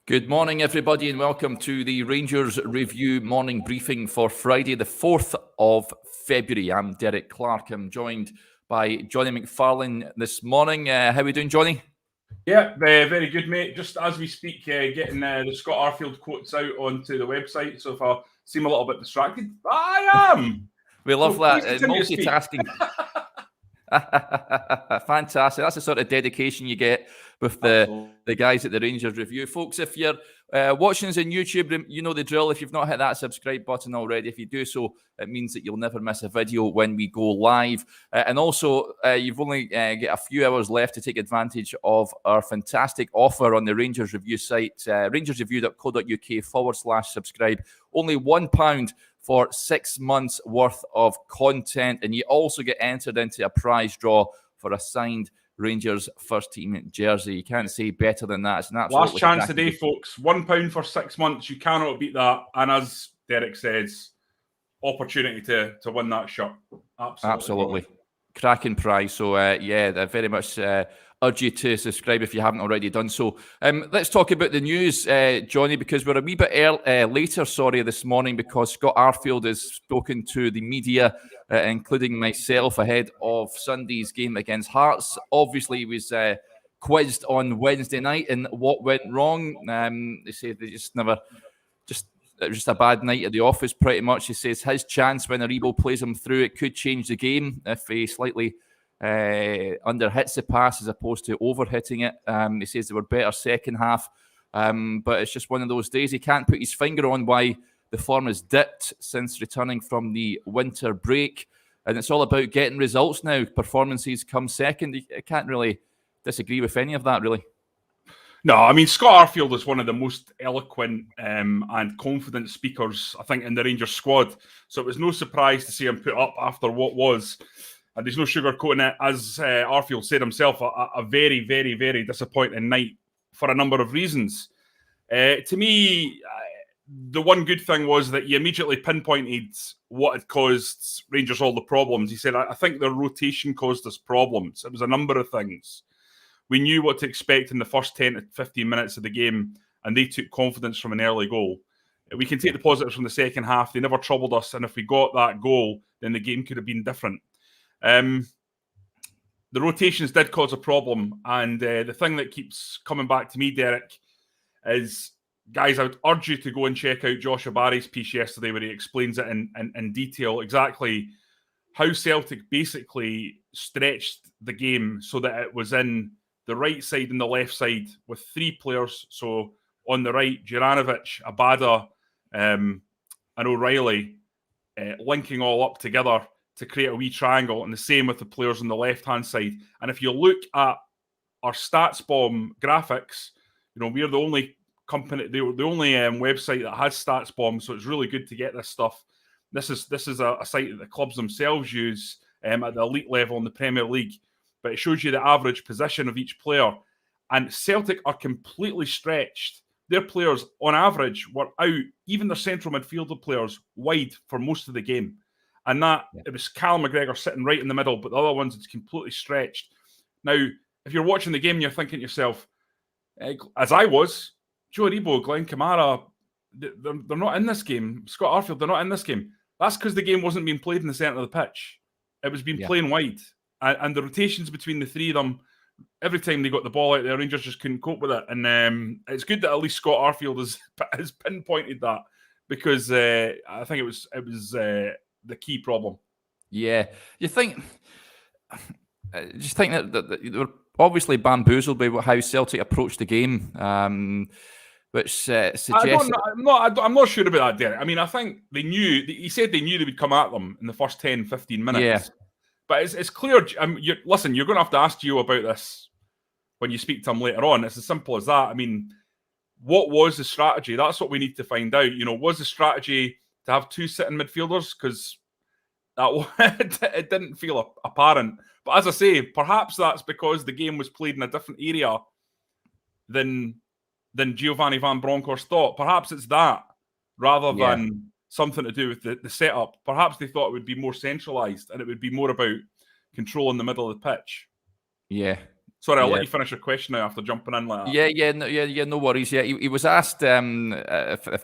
Good morning, everybody, and welcome to the Rangers Review morning briefing for Friday, the 4th of February. I'm Derek Clark. I'm joined by Jonny McFarlane this morning. How are we doing, Jonny? Yeah, very good, mate. Just as we speak, getting the Scott Arfield quotes out onto the website. So if I seem a little bit distracted, I am. We love that. Multitasking. Fantastic. That's the sort of dedication you get with the guys at the Rangers Review. Folks, if you're watching us on YouTube, you know the drill. If you've not hit that subscribe button already, if you do so, it means that you'll never miss a video when we go live. And also, you've only got a few hours left to take advantage of our fantastic offer on the Rangers Review site, rangersreview.co.uk/subscribe. Only £1 for 6 months worth of content, and you also get entered into a prize draw for a signed Rangers first team jersey. You can't say better than that. It's an absolute last chance today, folks. £1 for 6 months. You cannot beat that. And as Derek says, opportunity to win that shirt. Absolutely. Cracking prize. So I very much urge you to subscribe if you haven't already done so. Let's talk about the news, Jonny, because we're a wee bit later, this morning, because Scott Arfield has spoken to the media, including myself, ahead of Sunday's game against Hearts. Obviously, he was quizzed on Wednesday night and what went wrong. They say they just never... It was just a bad night at the office, pretty much. He says his chance when Aribo plays him through, it could change the game if he slightly under-hits the pass as opposed to over-hitting it. He says they were better second half, but it's just one of those days. He can't put his finger on why the form has dipped since returning from the winter break, and it's all about getting results now. Performances come second. I can't really disagree with any of that, really. No, I mean, Scott Arfield is one of the most eloquent and confident speakers, I think, in the Rangers squad. So it was no surprise to see him put up after what was, and there's no sugarcoating it, as Arfield said himself, a very, very, very disappointing night for a number of reasons. To me, the one good thing was that he immediately pinpointed what had caused Rangers all the problems. He said, I think their rotation caused us problems. It was a number of things. We knew what to expect in the first 10 to 15 minutes of the game, and they took confidence from an early goal. We can take the positives from the second half. They never troubled us, and if we got that goal, then the game could have been different. The rotations did cause a problem, and the thing that keeps coming back to me, Derek, is, guys, I would urge you to go and check out Joshua Barry's piece yesterday where he explains it in detail exactly how Celtic basically stretched the game so that it was in the right side and the left side with three players. So on the right, Juranovic, Abada, and O'Reilly linking all up together to create a wee triangle, and the same with the players on the left-hand side. And if you look at our Stats Bomb graphics, we're the only company, the only website that has Stats Bomb, so it's really good to get this stuff. This is a site that the clubs themselves use at the elite level in the Premier League. But it shows you the average position of each player. And Celtic are completely stretched. Their players, on average, were out, even their central midfielder players, wide for most of the game. And it was Callum McGregor sitting right in the middle, but the other ones, it's completely stretched. Now, if you're watching the game and you're thinking to yourself, as I was, Joe Aribo, Glen Kamara, they're not in this game. Scott Arfield, they're not in this game. That's because the game wasn't being played in the centre of the pitch. It was being playing wide. And the rotations between the three of them, every time they got the ball out there, Rangers just couldn't cope with it. And it's good that at least Scott Arfield has pinpointed that, because I think it was the key problem. Yeah, you think? Just think that they were obviously bamboozled by how Celtic approached the game, which suggests. I'm not sure about that, Derek. I mean, I think they knew. He said they knew they would come at them in the first 10, 15 minutes. Yeah. But it's clear. Listen, you're going to have to ask Gio about this when you speak to him later on. It's as simple as that. I mean, what was the strategy? That's what we need to find out. Was the strategy to have two sitting midfielders? Because it didn't feel apparent. But as I say, perhaps that's because the game was played in a different area than Giovanni Van Bronckhorst thought. Perhaps it's that, rather than something to do with the setup. Perhaps they thought it would be more centralised and it would be more about controlling the middle of the pitch. Yeah, Sorry, I'll let you finish your question now after jumping in like that. No worries. Yeah, he was asked if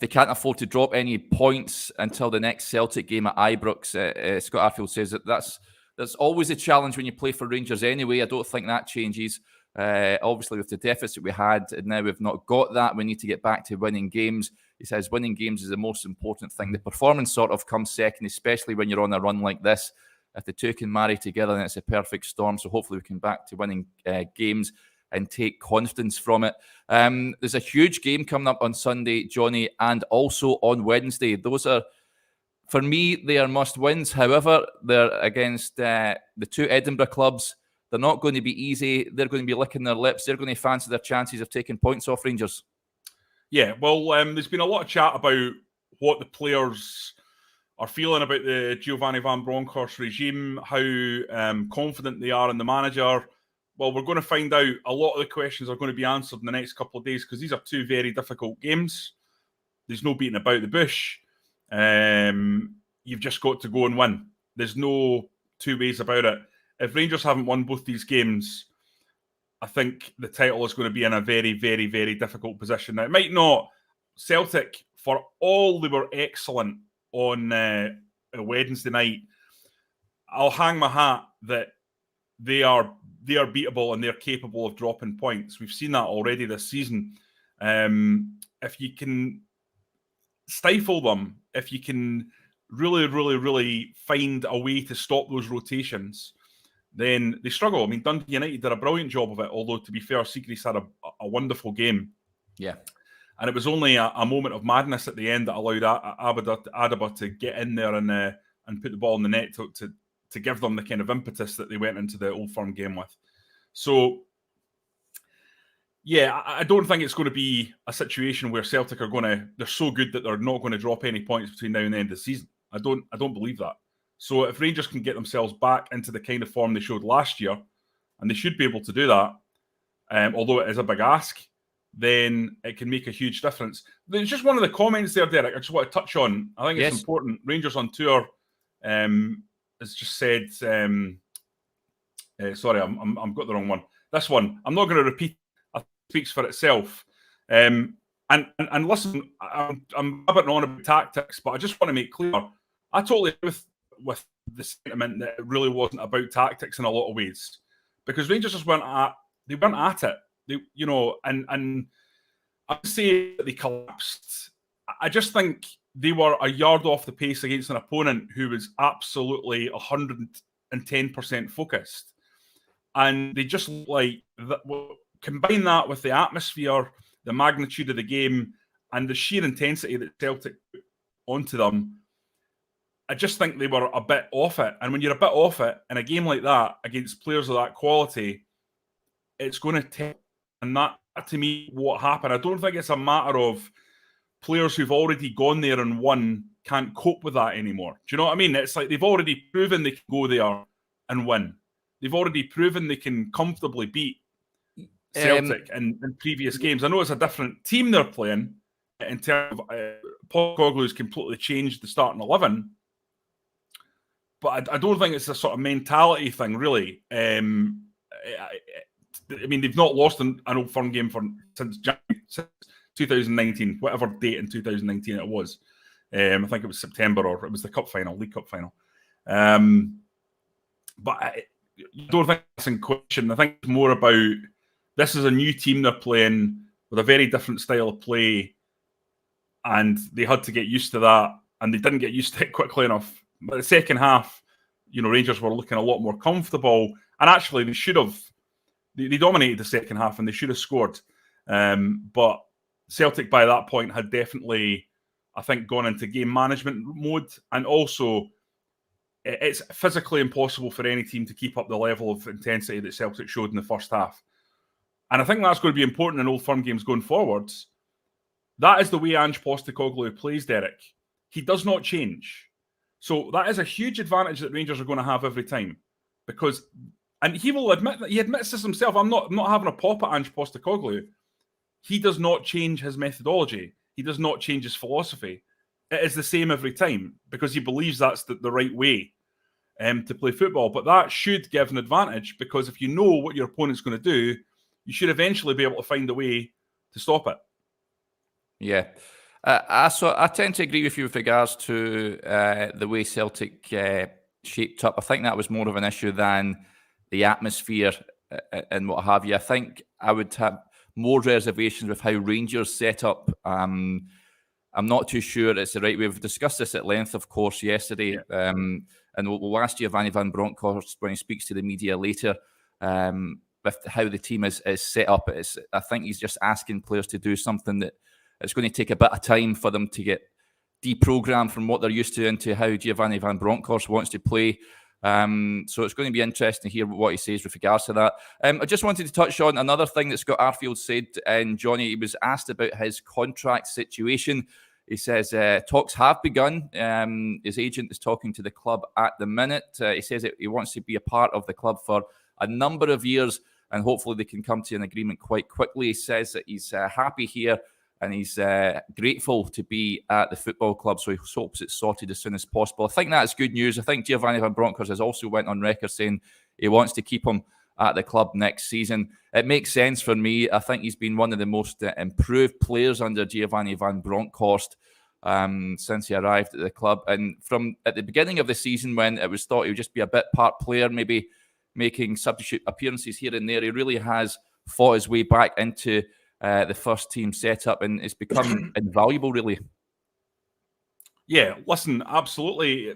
they can't afford to drop any points until the next Celtic game at Ibrox. Scott Arfield says that's always a challenge when you play for Rangers anyway. I don't think that changes. Obviously, with the deficit we had, and now we've not got that, we need to get back to winning games. He says winning games is the most important thing. The performance sort of comes second, especially when you're on a run like this. If the two can marry together, then it's a perfect storm. So hopefully we can back to winning games and take confidence from it. There's a huge game coming up on Sunday, Johnny, and also on Wednesday. Those are, for me, they are must-wins. However, they're against the two Edinburgh clubs. They're not going to be easy. They're going to be licking their lips. They're going to fancy their chances of taking points off Rangers. Yeah, well, there's been a lot of chat about what the players are feeling about the Giovanni Van Bronckhorst regime, how confident they are in the manager. Well, we're going to find out. A lot of the questions are going to be answered in the next couple of days because these are two very difficult games. There's no beating about the bush. You've just got to go and win. There's no two ways about it. If Rangers haven't won both these games, I think the title is going to be in a very, very, very difficult position. Now, it might not. Celtic, for all they were excellent on a Wednesday night, I'll hang my hat that they are beatable and they're capable of dropping points. We've seen that already this season. If you can stifle them, if you can really, really, really find a way to stop those rotations, then they struggle. I mean, Dundee United did a brilliant job of it, although, to be fair, Siegrist had a wonderful game. Yeah. And it was only a moment of madness at the end that allowed Adaba to get in there and put the ball in the net to give them the kind of impetus that they went into the Old Firm game with. So, yeah, I don't think it's going to be a situation where Celtic they're so good that they're not going to drop any points between now and the end of the season. I don't believe that. So if Rangers can get themselves back into the kind of form they showed last year, and they should be able to do that, although it is a big ask, then it can make a huge difference. There's just one of the comments there, Derek, I just want to touch on. I think it's important. Rangers on Tour has just said, sorry, I've got the wrong one. This one, I'm not going to repeat. It speaks for itself. And listen, I'm rabbiting on about tactics, but I just want to make clear, I totally agree with the sentiment that it really wasn't about tactics in a lot of ways, because Rangers just weren't at it. They, and I say that they collapsed. I just think they were a yard off the pace against an opponent who was absolutely 110% focused, and they just looked like that. Combine that with the atmosphere, the magnitude of the game, and the sheer intensity that Celtic put onto them. I just think they were a bit off it. And when you're a bit off it in a game like that against players of that quality, it's going to take. And that, to me, what happened. I don't think it's a matter of players who've already gone there and won can't cope with that anymore. Do you know what I mean? It's like they've already proven they can go there and win. They've already proven they can comfortably beat Celtic in previous games. I know it's a different team they're playing in terms of Postecoglou's completely changed the starting 11. But I don't think it's a sort of mentality thing, really. I mean, they've not lost an Old Firm game since 2019, whatever date in 2019 it was. I think it was September, or it was the League Cup final. But I don't think that's in question. I think it's more about this is a new team they're playing with a very different style of play, and they had to get used to that, and they didn't get used to it quickly enough. But the second half, Rangers were looking a lot more comfortable, and actually they should have. They dominated the second half, and they should have scored. But Celtic by that point had definitely, I think, gone into game management mode, and also it's physically impossible for any team to keep up the level of intensity that Celtic showed in the first half. And I think that's going to be important in Old Firm games going forwards. That is the way Ange Postecoglou plays, Derek. He does not change. So that is a huge advantage that Rangers are going to have every time. And he will admit that, he admits this himself. I'm not having a pop at Ange Postecoglou. He does not change his methodology. He does not change his philosophy. It is the same every time because he believes that's the right way. to play football. But that should give an advantage, because if you know what your opponent's going to do, you should eventually be able to find a way to stop it. Yeah. I tend to agree with you with regards to the way Celtic shaped up. I think that was more of an issue than the atmosphere and what have you. I think I would have more reservations with how Rangers set up. I'm not too sure it's the right way. We've discussed this at length, of course, yesterday. Yeah. And we'll ask Giovanni van Bronckhorst when he speaks to the media later with how the team is set up. I think he's just asking players to do something that it's going to take a bit of time for them to get deprogrammed from what they're used to into how Giovanni van Bronckhorst wants to play. So it's going to be interesting to hear what he says with regards to that. I just wanted to touch on another thing that Scott Arfield said, and Johnny, he was asked about his contract situation. He says talks have begun. His agent is talking to the club at the minute. He says that he wants to be a part of the club for a number of years, and hopefully they can come to an agreement quite quickly. He says that he's happy here, and he's grateful to be at the football club, so he hopes it's sorted as soon as possible. I think that's good news. I think Giovanni van Bronckhorst has also went on record saying he wants to keep him at the club next season. It makes sense for me. I think he's been one of the most improved players under Giovanni van Bronckhorst since he arrived at the club. And from at the beginning of the season, when it was thought he would just be a bit part player, maybe making substitute appearances here and there, he really has fought his way back into the first team setup, and it's become invaluable, really. Yeah, listen, absolutely.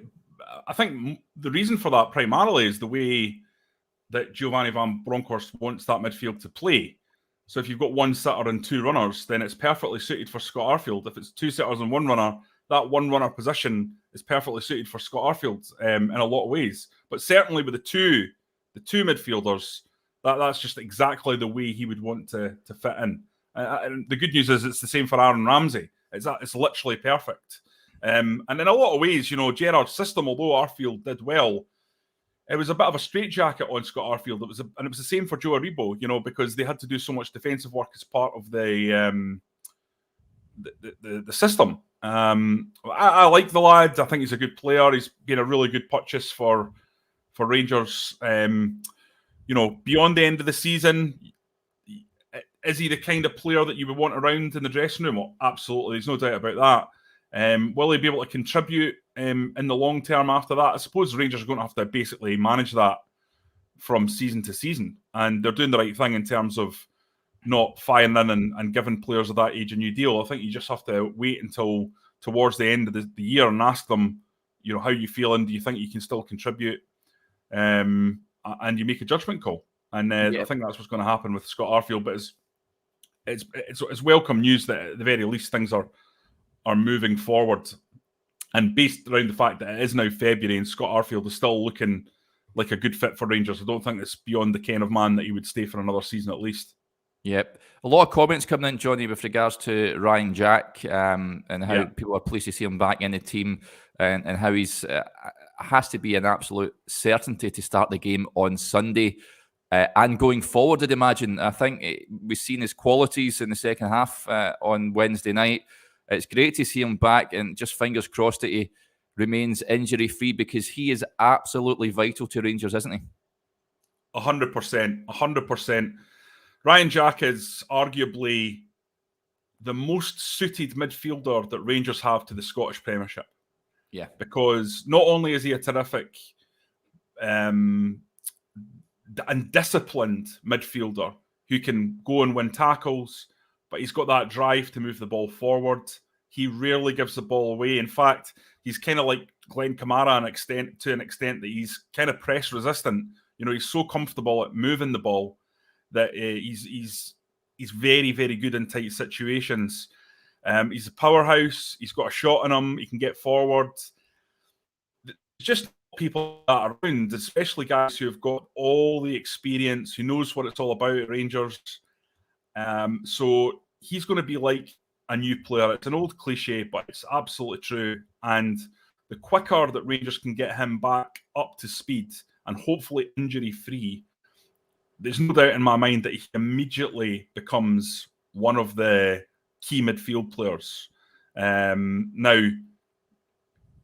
I think the reason for that primarily is the way that Giovanni van Bronckhorst wants that midfield to play. So if you've got one sitter and two runners, then it's perfectly suited for Scott Arfield. If it's two sitters and one runner, that one runner position is perfectly suited for Scott Arfield in a lot of ways. But certainly with the two midfielders, that's just exactly the way he would want to fit in. And the good news is it's the same for Aaron Ramsey. It's literally perfect. And in a lot of ways, Gerrard's system, although Arfield did well, it was a bit of a straitjacket on Scott Arfield. It was the same for Joe Aribo, because they had to do so much defensive work as part of the system. I like the lad. I think he's a good player. He's been a really good purchase for Rangers. Beyond the end of the season, is he the kind of player that you would want around in the dressing room? Well, absolutely. There's no doubt about that. Will he be able to contribute in the long term after that? I suppose Rangers are going to have to basically manage that from season to season. And they're doing the right thing in terms of not firing in and giving players of that age a new deal. I think you just have to wait until towards the end of the year and ask them, how you feeling? Do you think you can still contribute? And you make a judgment call. And I think that's what's going to happen with Scott Arfield. But it's welcome news that at the very least things are moving forward, and based around the fact that it is now February and Scott Arfield is still looking like a good fit for Rangers. I don't think it's beyond the ken of man that he would stay for another season at least. Yep. A lot of comments coming in, Johnny, with regards to Ryan Jack and how people are pleased to see him back in the team, and how he's has to be an absolute certainty to start the game on Sunday. And going forward, I'd imagine. I think we've seen his qualities in the second half on Wednesday night. It's great to see him back, and just fingers crossed that he remains injury-free, because he is absolutely vital to Rangers, isn't he? 100%. 100%. Ryan Jack is arguably the most suited midfielder that Rangers have to the Scottish Premiership. Yeah. Because not only is he a terrific and disciplined midfielder who can go and win tackles, but he's got that drive to move the ball forward. He rarely gives the ball away. In fact, he's kind of like Glen Kamara to an extent that he's kind of press resistant. He's so comfortable at moving the ball that he's very, very good in tight situations. He's a powerhouse. He's got a shot in him. He can get forward. Just people that are around, especially guys who have got all the experience, who knows what it's all about at Rangers. So he's going to be like a new player. It's an old cliche, but it's absolutely true. And the quicker that Rangers can get him back up to speed and hopefully injury-free, there's no doubt in my mind that he immediately becomes one of the key midfield players. Now,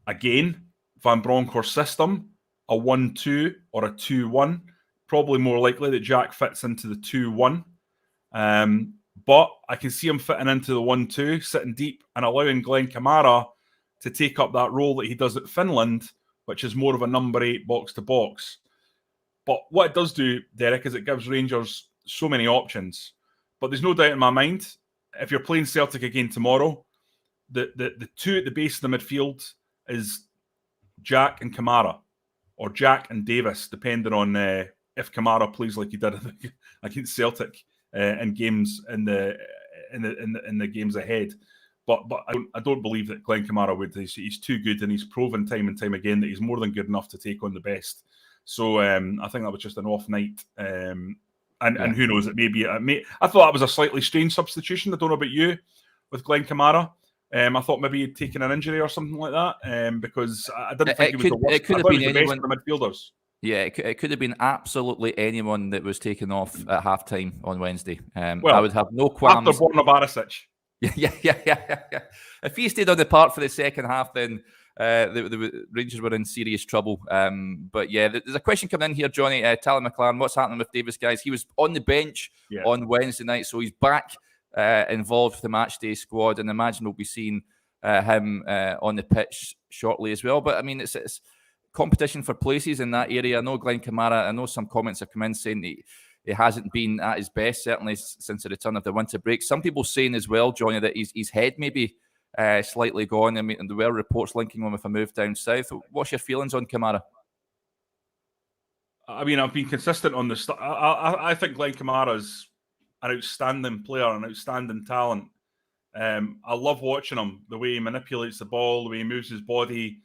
again, Van Bronckhorst's system a 1-2 or a 2-1. Probably more likely that Jack fits into the 2-1. But I can see him fitting into the 1-2, sitting deep and allowing Glen Kamara to take up that role that he does at Finland, which is more of a number 8 box-to-box. But what it does do, Derek, is it gives Rangers so many options. But there's no doubt in my mind, if you're playing Celtic again tomorrow, the two at the base of the midfield is Jack and Kamara, or Jack and Davis, depending on if Kamara plays like he did against Celtic in games in the games ahead. But I don't believe that Glen Kamara would. He's too good, and he's proven time and time again that he's more than good enough to take on the best. So I think that was just an off night. And who knows, it may be. I thought that was a slightly strange substitution. I don't know about you with Glen Kamara. I thought maybe he'd taken an injury or something like that, because I didn't think he was the worst. It could have been anyone. The midfielders. Yeah, it could have been absolutely anyone that was taken off at halftime on Wednesday. I would have no qualms. After Borna Barisic. Yeah. If he stayed on the park for the second half, then the Rangers were in serious trouble. But yeah, there's a question coming in here, Johnny. Tally McLaren, what's happening with Davis, guys? He was on the bench on Wednesday night, so he's back involved with the matchday squad, and imagine we'll be seeing him on the pitch shortly as well. But I mean, it's competition for places in that area. I know Glen Kamara, I know some comments have come in saying he hasn't been at his best, certainly since the return of the winter break. Some people saying as well, Johnny, that his head maybe slightly gone. I mean, and there were reports linking him with a move down south. What's your feelings on Kamara? I mean, I've been consistent on this. I think Glen Kamara's an outstanding player, an outstanding talent. I love watching him, the way he manipulates the ball, the way he moves his body,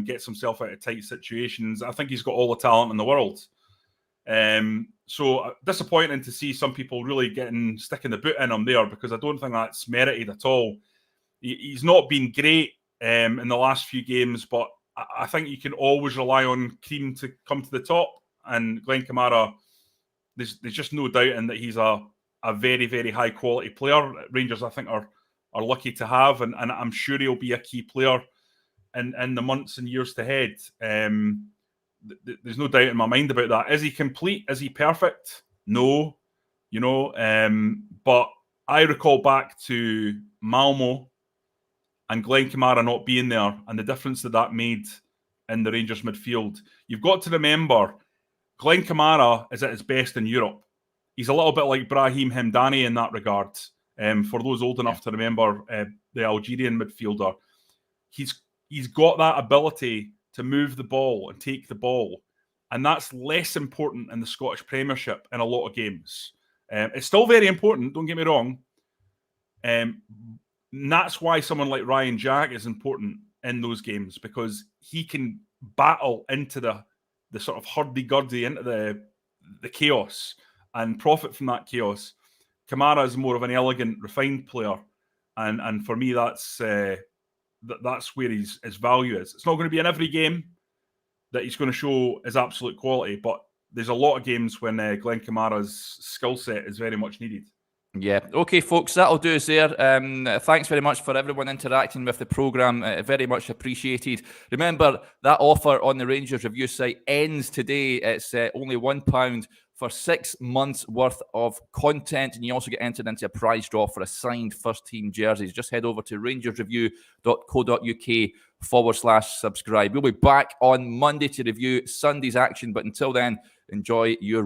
gets himself out of tight situations. I think he's got all the talent in the world. So disappointing to see some people really sticking the boot in him there, because I don't think that's merited at all. He's not been great in the last few games, but I think you can always rely on cream to come to the top. And Glen Kamara, there's just no doubt in that he's a very, very high quality player. Rangers, I think, are lucky to have, and I'm sure he'll be a key player in the months and years ahead. There's no doubt in my mind about that. Is he complete? Is he perfect? No, but I recall back to Malmo and Glen Kamara not being there, and the difference that made in the Rangers midfield. You've got to remember, Glen Kamara is at his best in Europe. He's a little bit like Brahim Hemdani in that regard. For those old enough to remember the Algerian midfielder, he's got that ability to move the ball and take the ball, and that's less important in the Scottish Premiership in a lot of games. It's still very important, don't get me wrong. And that's why someone like Ryan Jack is important in those games, because he can battle into the sort of hurdy-gurdy, into the chaos, and profit from that chaos. Kamara is more of an elegant, refined player, and for me, that's where his value is. It's not going to be in every game that he's going to show his absolute quality, but there's a lot of games when Glen Kamara's skill set is very much needed. Yeah. Okay, folks, that'll do us there. Thanks very much for everyone interacting with the programme. Very much appreciated. Remember, that offer on the Rangers Review site ends today. It's only £1 for 6 months worth of content, and you also get entered into a prize draw for a signed first-team jerseys. Just head over to rangersreview.co.uk/subscribe. We'll be back on Monday to review Sunday's action, but until then, enjoy your